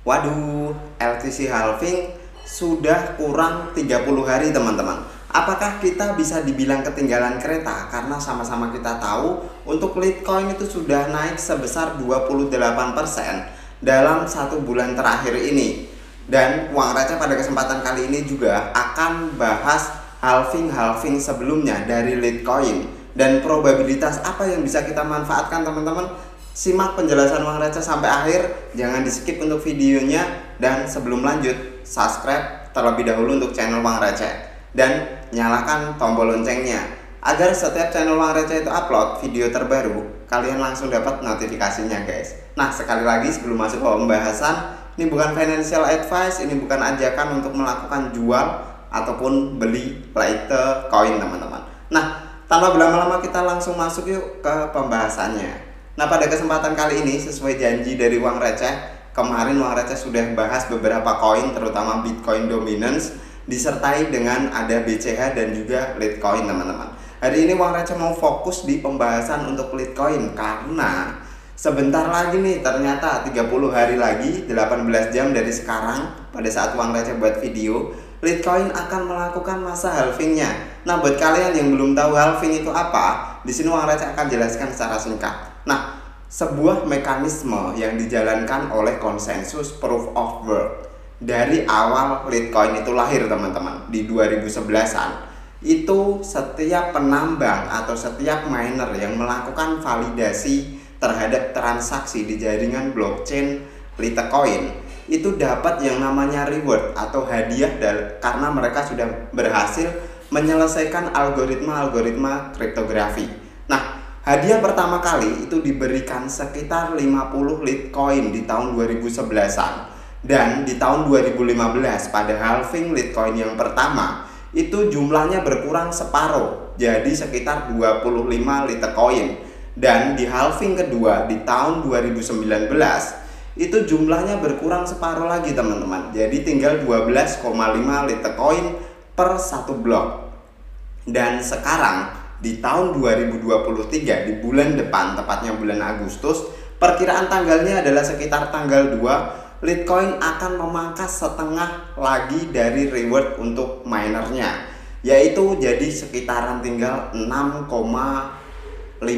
Waduh, LTC halving sudah kurang 30 hari teman-teman. Apakah kita bisa dibilang ketinggalan kereta? Karena sama-sama kita tahu untuk Litecoin itu sudah naik sebesar 28% dalam 1 bulan terakhir ini. Dan Uang Receh pada kesempatan kali ini juga akan bahas halving sebelumnya dari Litecoin dan probabilitas apa yang bisa kita manfaatkan teman-teman. Simak penjelasan Uang Receh sampai akhir, jangan di skip untuk videonya, dan sebelum lanjut subscribe terlebih dahulu untuk channel Uang Receh dan nyalakan tombol loncengnya agar setiap channel Uang Receh itu upload video terbaru kalian langsung dapat notifikasinya guys. Nah, sekali lagi sebelum masuk ke pembahasan, ini bukan financial advice, ini bukan ajakan untuk melakukan jual ataupun beli Litecoin teman-teman. Nah, tanpa berlama-lama kita langsung masuk yuk ke pembahasannya. Nah, pada kesempatan kali ini sesuai janji dari Uang Receh, kemarin Uang Receh sudah bahas beberapa koin terutama Bitcoin Dominance disertai dengan ada BCH dan juga Litecoin teman-teman. Hari ini Uang Receh mau fokus di pembahasan untuk Litecoin karena sebentar lagi nih, ternyata 30 hari lagi, 18 jam dari sekarang pada saat Uang Receh buat video, Litecoin akan melakukan masa halvingnya. Nah, buat kalian yang belum tahu halving itu apa, di sini Uang Receh akan jelaskan secara singkat. Nah, sebuah mekanisme yang dijalankan oleh konsensus proof of work dari awal Litecoin itu lahir teman-teman di 2011-an. Itu setiap penambang atau setiap miner yang melakukan validasi terhadap transaksi di jaringan blockchain Litecoin itu dapat yang namanya reward atau hadiah karena mereka sudah berhasil menyelesaikan algoritma kriptografi. Nah, hadiah pertama kali itu diberikan sekitar 50 Litecoin di tahun 2011-an. Dan di tahun 2015 pada halving Litecoin yang pertama itu jumlahnya berkurang separuh, jadi sekitar 25 Litecoin. Dan di halving kedua di tahun 2019 itu jumlahnya berkurang separuh lagi teman-teman, jadi tinggal 12,5 Litecoin per satu blok. Dan sekarang di tahun 2023 di bulan depan, tepatnya bulan Agustus, perkiraan tanggalnya adalah sekitar tanggal 2, Litecoin akan memangkas setengah lagi dari reward untuk minernya, yaitu jadi sekitaran tinggal 6,5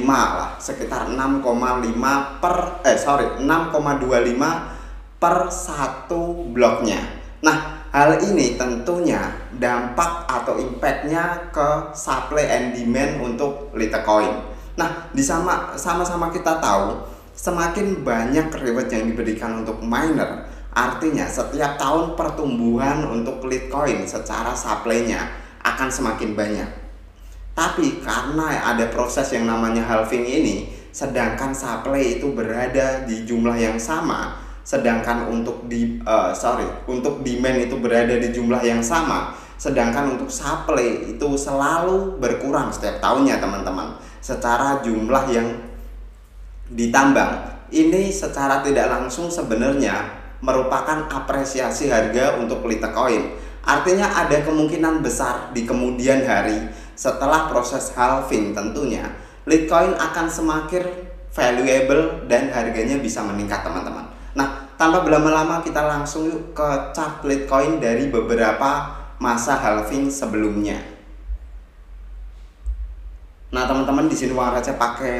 lah, sekitar 6,25 per satu bloknya. Nah, hal ini tentunya dampak atau impactnya ke supply and demand untuk Litecoin. Nah, sama-sama kita tahu semakin banyak reward yang diberikan untuk miner, artinya setiap tahun pertumbuhan untuk Litecoin secara supply-nya akan semakin banyak. Tapi karena ada proses yang namanya halving ini, sedangkan supply itu berada di jumlah yang sama, sedangkan untuk demand itu berada di jumlah yang sama, sedangkan untuk supply itu selalu berkurang setiap tahunnya teman-teman, secara jumlah yang ditambang. Ini secara tidak langsung sebenarnya merupakan apresiasi harga untuk Litecoin. Artinya ada kemungkinan besar di kemudian hari setelah proses halving tentunya Litecoin akan semakin valuable dan harganya bisa meningkat teman-teman. Nah, tanpa berlama-lama kita langsung yuk ke chart Litecoin dari beberapa masa halving sebelumnya. Nah, teman-teman, di sini Uang Receh pakai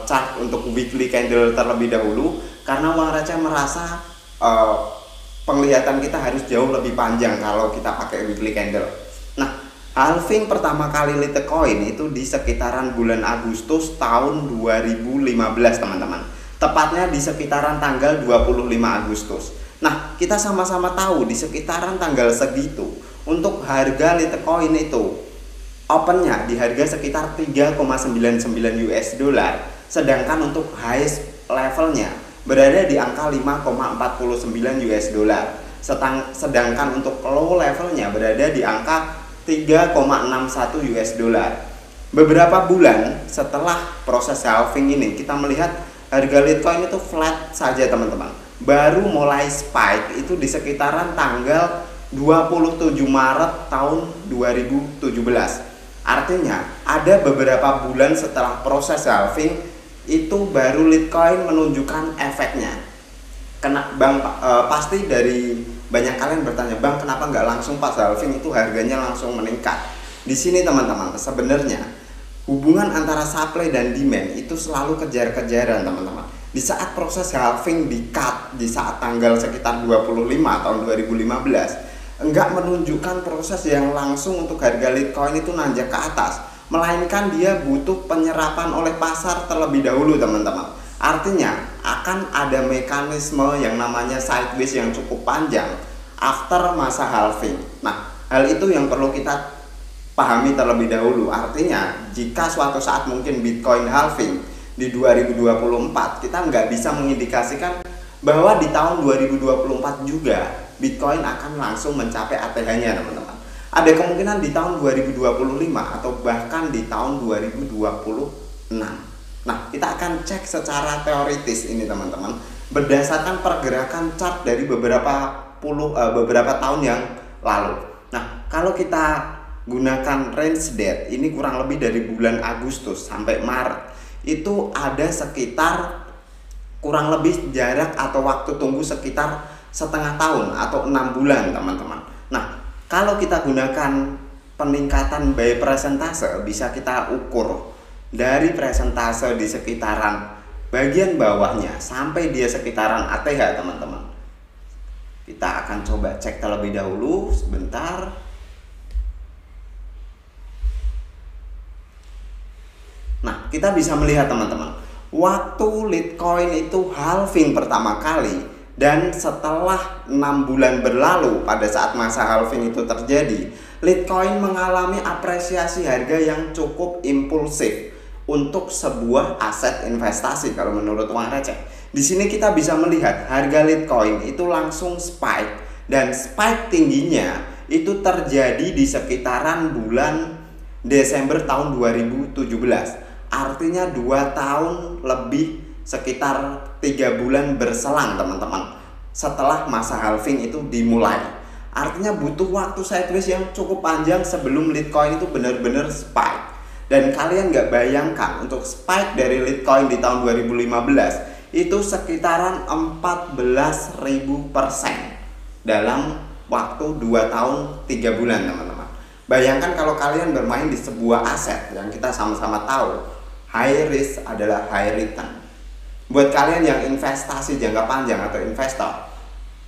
chart untuk weekly candle terlebih dahulu karena Uang Receh merasa penglihatan kita harus jauh lebih panjang kalau kita pakai weekly candle. Nah, halving pertama kali Litecoin itu di sekitaran bulan Agustus tahun 2015 teman-teman. Tepatnya di sekitaran tanggal 25 Agustus. Nah, kita sama-sama tahu di sekitaran tanggal segitu untuk harga Litecoin itu opennya di harga sekitar 3,99 US dollar, sedangkan untuk highest levelnya berada di angka 5,49 US dollar, sedangkan untuk low levelnya berada di angka 3,61 US dollar. Beberapa bulan setelah proses halving ini kita melihat harga Litecoin itu flat saja teman-teman, baru mulai spike itu di sekitaran tanggal 27 Maret tahun 2017. Artinya ada beberapa bulan setelah proses halving itu baru Litecoin menunjukkan efeknya. Bang, pasti dari banyak kalian bertanya, Bang, kenapa nggak langsung pas halving itu harganya langsung meningkat? Di sini teman-teman, sebenarnya hubungan antara supply dan demand itu selalu kejar-kejaran teman-teman. Di saat proses halving di cut di saat tanggal sekitar 25 tahun 2015, enggak menunjukkan proses yang langsung untuk harga Litecoin itu nanjak ke atas, melainkan dia butuh penyerapan oleh pasar terlebih dahulu teman-teman. Artinya akan ada mekanisme yang namanya sideways yang cukup panjang after masa halving. Nah, hal itu yang perlu kita pahami terlebih dahulu. Artinya jika suatu saat mungkin Bitcoin halving di 2024, kita nggak bisa mengindikasikan bahwa di tahun 2024 juga Bitcoin akan langsung mencapai ATH-nya teman-teman. Ada kemungkinan di tahun 2025 atau bahkan di tahun 2026. Nah, kita akan cek secara teoritis ini teman-teman, berdasarkan pergerakan chart dari beberapa tahun yang lalu. Nah, kalau kita gunakan range date, ini kurang lebih dari bulan Agustus sampai Maret, itu ada sekitar kurang lebih jarak atau waktu tunggu sekitar setengah tahun atau 6 bulan teman-teman. Nah, kalau kita gunakan peningkatan by presentase, bisa kita ukur dari presentase di sekitaran bagian bawahnya sampai dia sekitaran ATH teman-teman. Kita akan coba cek terlebih dahulu sebentar. Nah, kita bisa melihat teman-teman, waktu Litecoin itu halving pertama kali dan setelah 6 bulan berlalu pada saat masa halving itu terjadi, Litecoin mengalami apresiasi harga yang cukup impulsif untuk sebuah aset investasi kalau menurut uang receh. Di sini kita bisa melihat harga Litecoin itu langsung spike, dan spike tingginya itu terjadi di sekitaran bulan Desember tahun 2017. Artinya 2 tahun lebih, sekitar 3 bulan berselang teman-teman setelah masa halving itu dimulai. Artinya butuh waktu sideways yang cukup panjang sebelum Litecoin itu benar-benar spike. Dan kalian nggak bayangkan untuk spike dari Litecoin di tahun 2015 itu sekitaran 14.000% dalam waktu 2 tahun 3 bulan teman-teman. Bayangkan kalau kalian bermain di sebuah aset yang kita sama-sama tahu high risk adalah high return. Buat kalian yang investasi jangka panjang atau investor,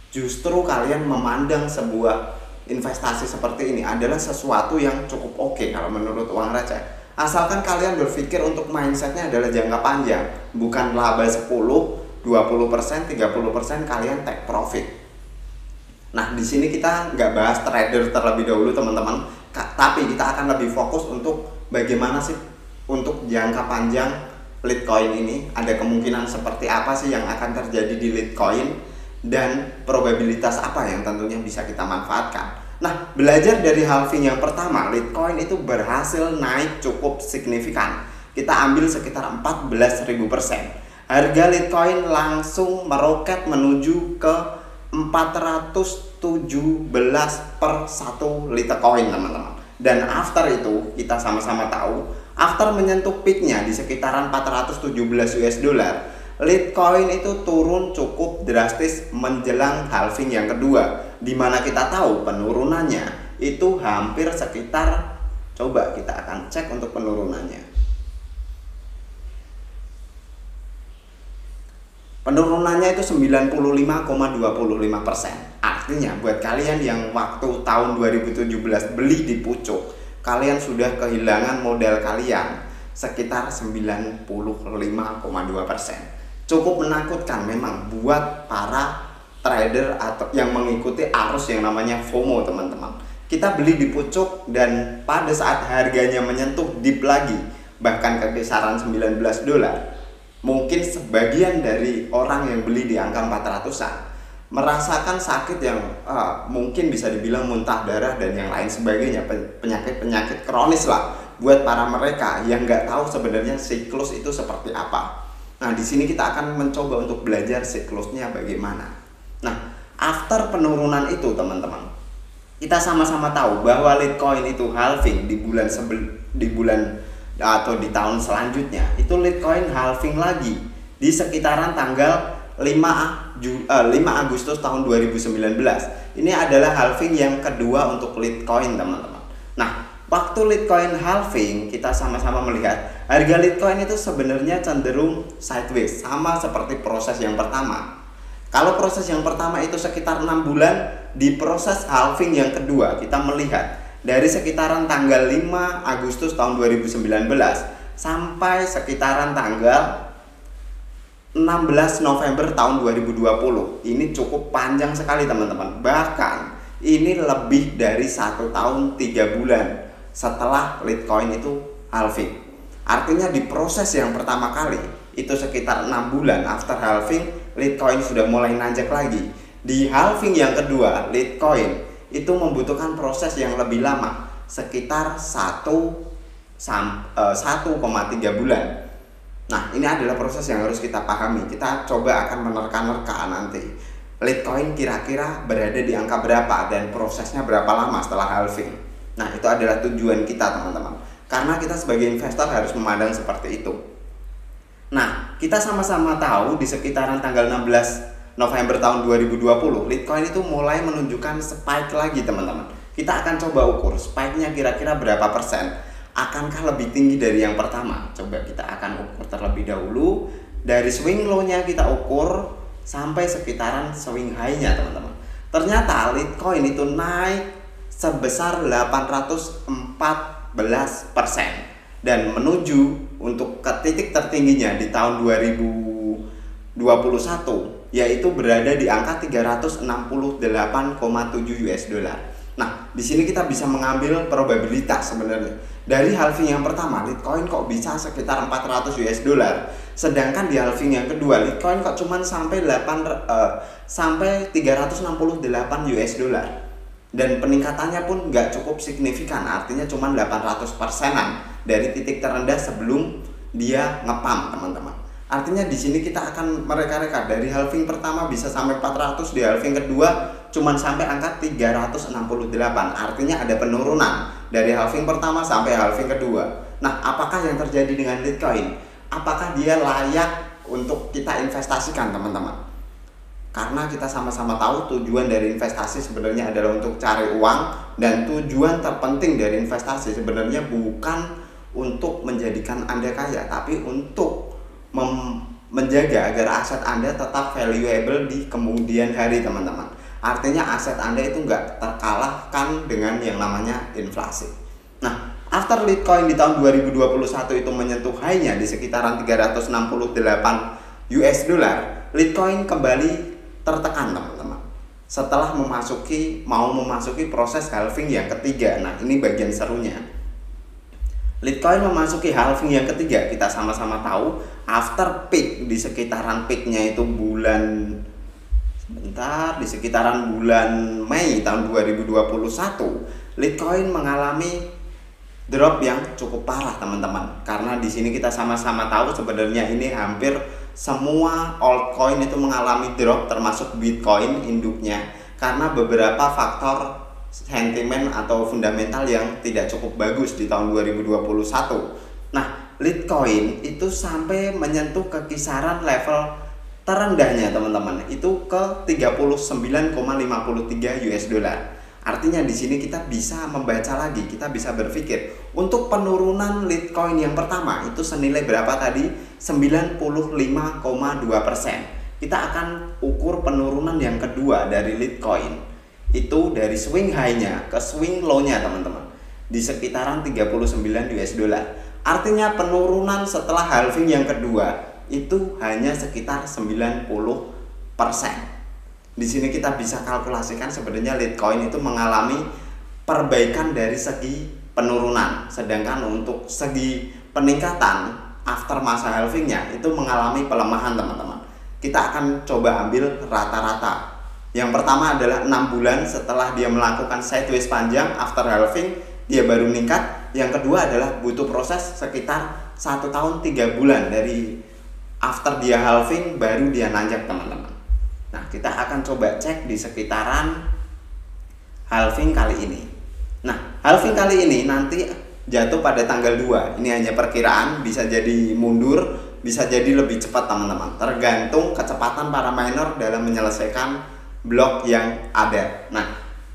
justru kalian memandang sebuah investasi seperti ini adalah sesuatu yang cukup oke kalau menurut uang receh. Asalkan kalian berpikir untuk mindsetnya adalah jangka panjang, bukan laba 10, 20%, 30% kalian take profit. Nah, di sini kita nggak bahas trader terlebih dahulu teman-teman, tapi kita akan lebih fokus untuk bagaimana sih untuk jangka panjang Litecoin ini, ada kemungkinan seperti apa sih yang akan terjadi di Litecoin, dan probabilitas apa yang tentunya bisa kita manfaatkan. Nah, belajar dari halving yang pertama, Litecoin itu berhasil naik cukup signifikan. Kita ambil sekitar 14.000%. Harga Litecoin langsung meroket menuju ke 417 per 1 Litecoin teman-teman. Dan after itu kita sama-sama tahu, after menyentuh peaknya di sekitaran 417 US dollar, Litecoin itu turun cukup drastis menjelang halving yang kedua, dimana kita tahu penurunannya itu hampir sekitar, coba kita akan cek untuk penurunannya. Penurunannya itu 95,25%. Artinya buat kalian yang waktu tahun 2017 beli di pucuk, kalian sudah kehilangan modal kalian sekitar 95,2%. Cukup menakutkan memang buat para trader atau yang mengikuti arus yang namanya FOMO teman-teman. Kita beli di pucuk dan pada saat harganya menyentuh dip lagi, bahkan ke kisaran 19 dolar, mungkin sebagian dari orang yang beli di angka 400-an merasakan sakit yang mungkin bisa dibilang muntah darah dan yang lain sebagainya, penyakit-penyakit kronis lah buat para mereka yang nggak tahu sebenarnya siklus itu seperti apa. Nah, di sini kita akan mencoba untuk belajar siklusnya bagaimana. Nah, after penurunan itu teman-teman, kita sama-sama tahu bahwa Litecoin itu halving di bulan atau di tahun selanjutnya. Itu Litecoin halving lagi di sekitaran tanggal 5 Agustus tahun 2019. Ini adalah halving yang kedua untuk Litecoin, teman-teman. Nah, waktu Litecoin halving, kita sama-sama melihat harga Litecoin itu sebenarnya cenderung sideways, sama seperti proses yang pertama. Kalau proses yang pertama itu sekitar 6 bulan, di proses halving yang kedua kita melihat dari sekitaran tanggal 5 Agustus tahun 2019 sampai sekitaran tanggal 16 November tahun 2020. Ini cukup panjang sekali, teman-teman. Bahkan ini lebih dari 1 tahun 3 bulan setelah Litecoin itu halving. Artinya di proses yang pertama kali itu sekitar 6 bulan after halving, Litecoin sudah mulai nanjak lagi. Di halving yang kedua, Litecoin itu membutuhkan proses yang lebih lama, sekitar 1,3 bulan. Nah, ini adalah proses yang harus kita pahami. Kita coba akan menerka-nerka nanti Litecoin kira-kira berada di angka berapa dan prosesnya berapa lama setelah halving. Nah, itu adalah tujuan kita, teman-teman. Karena kita sebagai investor harus memandang seperti itu. Nah, kita sama-sama tahu di sekitaran tanggal 16 November tahun 2020, Litecoin itu mulai menunjukkan spike lagi, teman-teman. Kita akan coba ukur spike-nya kira-kira berapa persen. Akankah lebih tinggi dari yang pertama? Coba kita akan ukur terlebih dahulu. Dari swing low-nya kita ukur sampai sekitaran swing high-nya, teman-teman. Ternyata Litecoin itu naik sebesar 814% dan menuju untuk ke titik tertingginya di tahun 2021, yaitu berada di angka 368,7 US dollar. Nah, di sini kita bisa mengambil probabilitas sebenarnya. Dari halving yang pertama, Litecoin kok bisa sekitar 400 US dollar. Sedangkan di halving yang kedua, Litecoin kok cuman sampai 368 US dollar. Dan peningkatannya pun nggak cukup signifikan, artinya cuman 800%-an dari titik terendah sebelum dia ngepump, teman-teman. Artinya di sini kita akan mereka-reka dari halving pertama bisa sampai 400, di halving kedua cuman sampai angka 368. Artinya ada penurunan dari halving pertama sampai halving kedua. Nah, apakah yang terjadi dengan Litecoin? Apakah dia layak untuk kita investasikan, teman-teman? Karena kita sama-sama tahu tujuan dari investasi sebenarnya adalah untuk cari uang, dan tujuan terpenting dari investasi sebenarnya bukan untuk menjadikan Anda kaya, tapi untuk menjaga agar aset Anda tetap valuable di kemudian hari, teman-teman. Artinya aset Anda itu nggak terkalahkan dengan yang namanya inflasi. Nah, after Litecoin di tahun 2021 itu menyentuh high-nya di sekitaran 368 US dollar, Litecoin kembali tertekan, teman-teman. Setelah mau memasuki proses halving yang ketiga. Nah, ini bagian serunya. Litecoin memasuki halving yang ketiga, kita sama-sama tahu after peak di sekitaran peaknya itu di sekitaran bulan Mei tahun 2021, Litecoin mengalami drop yang cukup parah, teman-teman. Karena di sini kita sama-sama tahu sebenarnya ini hampir semua altcoin itu mengalami drop, termasuk Bitcoin induknya, karena beberapa faktor sentimen atau fundamental yang tidak cukup bagus di tahun 2021. Nah, Litecoin itu sampai menyentuh ke kisaran level terendahnya, teman-teman, itu ke 39,53 US dollar. Artinya di sini kita bisa membaca lagi, kita bisa berpikir untuk penurunan Litecoin yang pertama itu senilai berapa tadi? 95,2%. Kita akan ukur penurunan yang kedua dari Litecoin. Itu dari swing high-nya ke swing low-nya, teman-teman, di sekitaran 39 US dollar. Artinya penurunan setelah halving yang kedua itu hanya sekitar 90%. Di sini kita bisa kalkulasikan sebenarnya Litecoin itu mengalami perbaikan dari segi penurunan, sedangkan untuk segi peningkatan after masa halvingnya itu mengalami pelemahan, teman-teman. Kita akan coba ambil rata-rata. Yang pertama adalah 6 bulan setelah dia melakukan sideways panjang after halving, dia baru meningkat. Yang kedua adalah butuh proses sekitar 1 tahun 3 bulan dari after dia halving baru dia nanjak, teman-teman. Nah, kita akan coba cek di sekitaran halving kali ini. Nah, halving kali ini nanti jatuh pada tanggal 2. Ini hanya perkiraan, bisa jadi mundur, bisa jadi lebih cepat teman-teman, tergantung kecepatan para miner dalam menyelesaikan blok yang ada. Nah,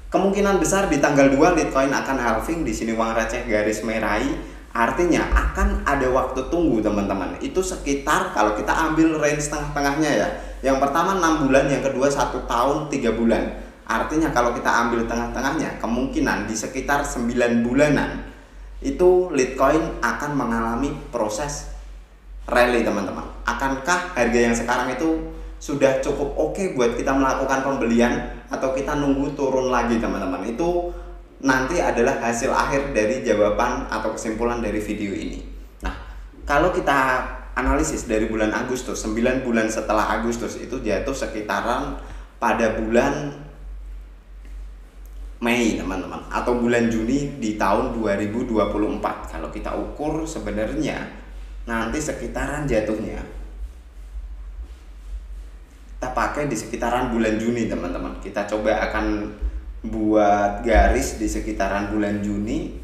kemungkinan besar di tanggal 2 Litecoin akan halving. Di sini uang receh garis merahi, artinya akan ada waktu tunggu teman-teman. Itu sekitar, kalau kita ambil range tengah-tengahnya ya, yang pertama 6 bulan, yang kedua 1 tahun 3 bulan. Artinya kalau kita ambil tengah-tengahnya, kemungkinan di sekitar 9 bulanan itu Litecoin akan mengalami proses rally teman-teman. Akankah harga yang sekarang itu sudah cukup oke buat kita melakukan pembelian, atau kita nunggu turun lagi teman-teman? Itu nanti adalah hasil akhir dari jawaban atau kesimpulan dari video ini. Nah, kalau kita analisis dari bulan Agustus, 9 bulan setelah Agustus itu jatuh sekitaran pada bulan Mei teman-teman, atau bulan Juni di tahun 2024. Kalau kita ukur sebenarnya nanti sekitaran jatuhnya, kita pakai di sekitaran bulan Juni teman-teman. Kita coba akan buat garis di sekitaran bulan Juni.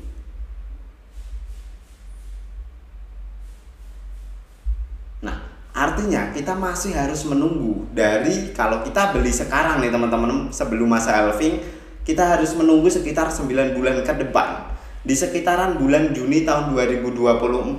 Nah, artinya kita masih harus menunggu dari, kalau kita beli sekarang nih teman-teman sebelum masa halving, kita harus menunggu sekitar 9 bulan ke depan. Di sekitaran bulan Juni tahun 2024,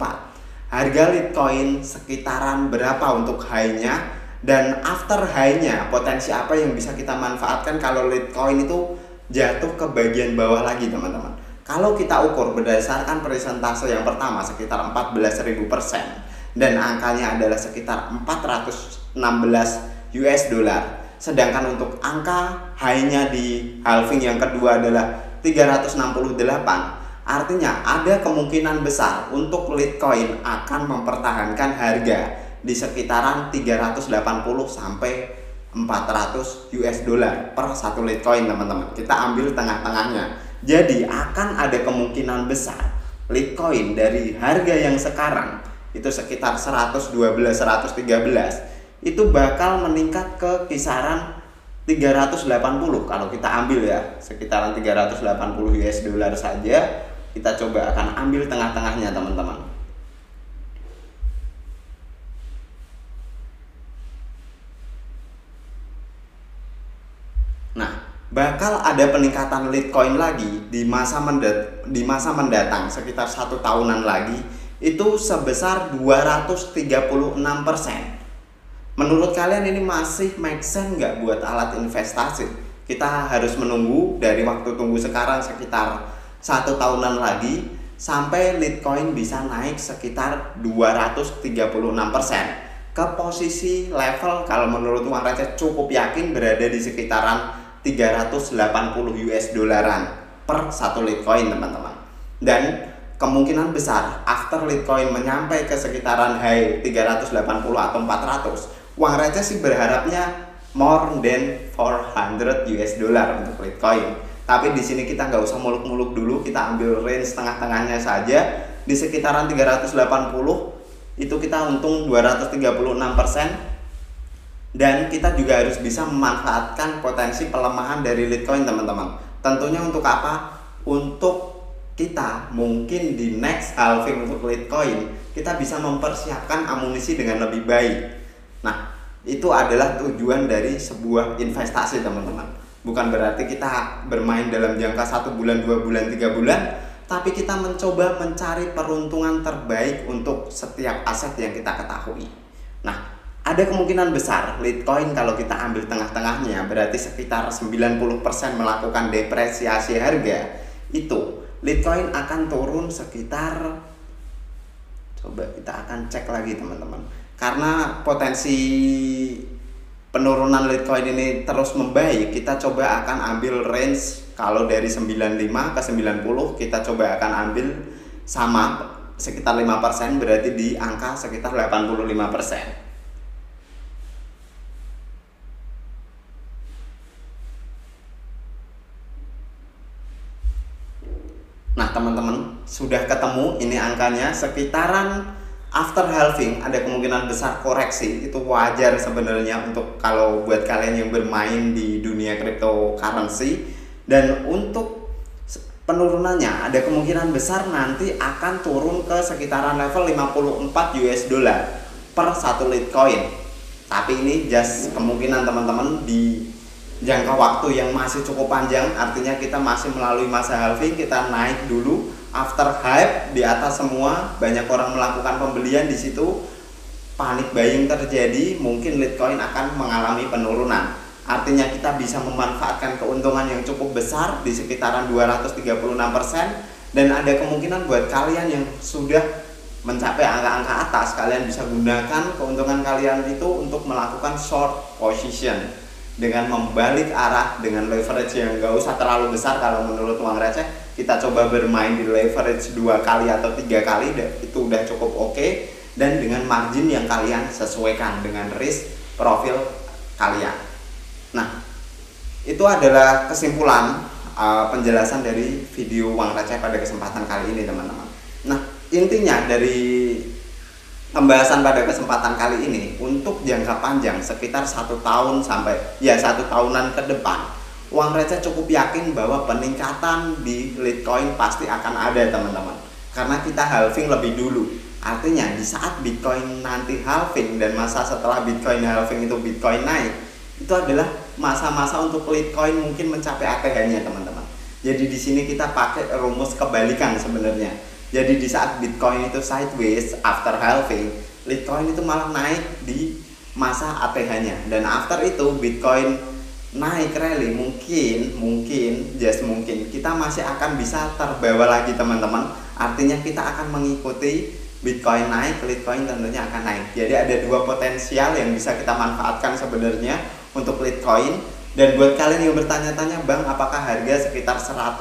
harga Litecoin sekitaran berapa untuk high-nya, dan after high-nya potensi apa yang bisa kita manfaatkan kalau Litecoin itu jatuh ke bagian bawah lagi teman-teman. Kalau kita ukur berdasarkan persentase yang pertama sekitar 14.000%, dan angkanya adalah sekitar 416 US dollar. Sedangkan untuk angka high-nya di halving yang kedua adalah 368. Artinya ada kemungkinan besar untuk Litecoin akan mempertahankan harga di sekitaran 380 sampai 400 US dollar per satu Litecoin teman-teman. Kita ambil tengah-tengahnya. Jadi akan ada kemungkinan besar Litecoin dari harga yang sekarang itu sekitar 112-113 itu bakal meningkat ke kisaran 380. Kalau kita ambil ya sekitaran 380 US dollar saja, kita coba akan ambil tengah-tengahnya teman-teman. Nah, bakal ada peningkatan Litecoin lagi di masa mendatang sekitar 1 tahunan lagi, itu sebesar 236%. Menurut kalian ini masih make sense nggak buat alat investasi? Kita harus menunggu dari waktu tunggu sekarang sekitar 1 tahunan lagi sampai Litecoin bisa naik sekitar 236% ke posisi level, kalau menurut uang receh cukup yakin berada di sekitaran 380 US dollaran per satu Litecoin teman-teman. Dan kemungkinan besar after Litecoin menyampai ke sekitaran high 380 atau 400, uang receh sih berharapnya more than 400 US dollar untuk Litecoin. Tapi di sini kita nggak usah muluk-muluk dulu, kita ambil range tengah-tengahnya saja di sekitaran 380. Itu kita untung 236%. Dan kita juga harus bisa memanfaatkan potensi pelemahan dari Litecoin teman-teman. Tentunya untuk apa? Untuk kita mungkin di next halving untuk Litecoin kita bisa mempersiapkan amunisi dengan lebih baik. Nah, itu adalah tujuan dari sebuah investasi teman-teman. Bukan berarti kita bermain dalam jangka 1 bulan, 2 bulan, 3 bulan, tapi kita mencoba mencari peruntungan terbaik untuk setiap aset yang kita ketahui. Nah, ada kemungkinan besar Litecoin kalau kita ambil tengah-tengahnya berarti sekitar 90% melakukan depresiasi harga. Itu Litecoin akan turun sekitar, coba kita akan cek lagi teman-teman. Karena potensi penurunan Litecoin ini terus membaik, kita coba akan ambil range, kalau dari 95 ke 90 kita coba akan ambil sama sekitar 5%, berarti di angka sekitar 85%. Nah teman-teman, sudah ketemu ini angkanya sekitaran. After halving ada kemungkinan besar koreksi, itu wajar sebenarnya untuk kalau buat kalian yang bermain di dunia cryptocurrency. Dan untuk penurunannya ada kemungkinan besar nanti akan turun ke sekitaran level 54 US dollar per satu Litecoin. Tapi ini just kemungkinan teman-teman di jangka waktu yang masih cukup panjang, artinya kita masih melalui masa halving, kita naik dulu, after hype di atas semua, banyak orang melakukan pembelian di situ, panic buying terjadi, mungkin Litecoin akan mengalami penurunan. Artinya kita bisa memanfaatkan keuntungan yang cukup besar di sekitaran 236%, dan ada kemungkinan buat kalian yang sudah mencapai angka-angka atas, kalian bisa gunakan keuntungan kalian itu untuk melakukan short position dengan membalik arah dengan leverage yang gak usah terlalu besar. Kalau menurut uang receh, kita coba bermain di leverage 2 kali atau 3 kali, itu udah cukup oke. Dan dengan margin yang kalian sesuaikan dengan risk profil kalian. Nah, itu adalah kesimpulan penjelasan dari video uang receh pada kesempatan kali ini teman-teman. Nah, intinya dari pembahasan pada kesempatan kali ini, untuk jangka panjang sekitar 1 tahun sampai 1 tahunan ke depan, uang receh cukup yakin bahwa peningkatan di Litecoin pasti akan ada teman-teman, karena kita halving lebih dulu. Artinya di saat Bitcoin nanti halving dan masa setelah Bitcoin halving itu Bitcoin naik, itu adalah masa-masa untuk Litecoin mungkin mencapai ATH-nya teman-teman. Jadi di sini kita pakai rumus kebalikan sebenarnya. Jadi di saat Bitcoin itu sideways after halving, Litecoin itu malah naik di masa ATH-nya. Dan after itu Bitcoin naik rally, mungkin kita masih akan bisa terbawa lagi teman-teman. Artinya kita akan mengikuti Bitcoin naik, Litecoin tentunya akan naik. Jadi ada 2 potensial yang bisa kita manfaatkan sebenarnya untuk Litecoin. Dan buat kalian yang bertanya-tanya, Bang, apakah harga sekitar 110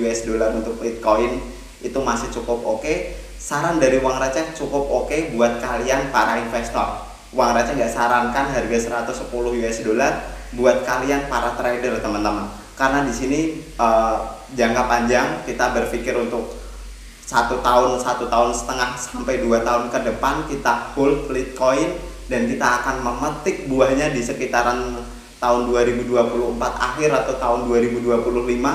US dollar untuk Litecoin itu masih cukup oke? Saran dari uang receh cukup oke buat kalian para investor. Uang receh nggak sarankan harga 110 US dollar buat kalian para trader teman-teman, karena di sini jangka panjang kita berpikir untuk 1 tahun, 1,5 tahun sampai 2 tahun ke depan kita hold Litecoin, dan kita akan memetik buahnya di sekitaran tahun 2024 akhir atau tahun 2025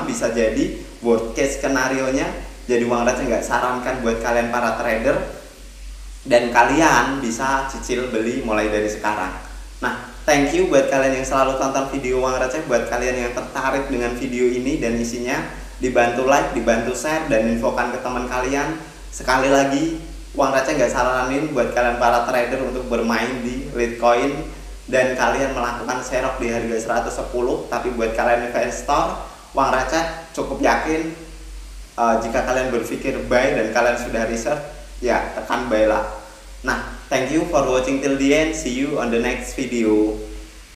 bisa jadi worst case skenario nya. Jadi uang receh nggak sarankan buat kalian para trader, dan kalian bisa cicil beli mulai dari sekarang. Nah, thank you buat kalian yang selalu tonton video uang receh. Buat kalian yang tertarik dengan video ini dan isinya, dibantu like, dibantu share, dan infokan ke teman kalian. Sekali lagi, uang receh nggak saranin buat kalian para trader untuk bermain di Litecoin dan kalian melakukan serok di harga 110. Tapi buat kalian investor, uang receh cukup yakin jika kalian berpikir buy dan kalian sudah research, ya tekan buy lah. Nah, thank you for watching till the end. See you on the next video.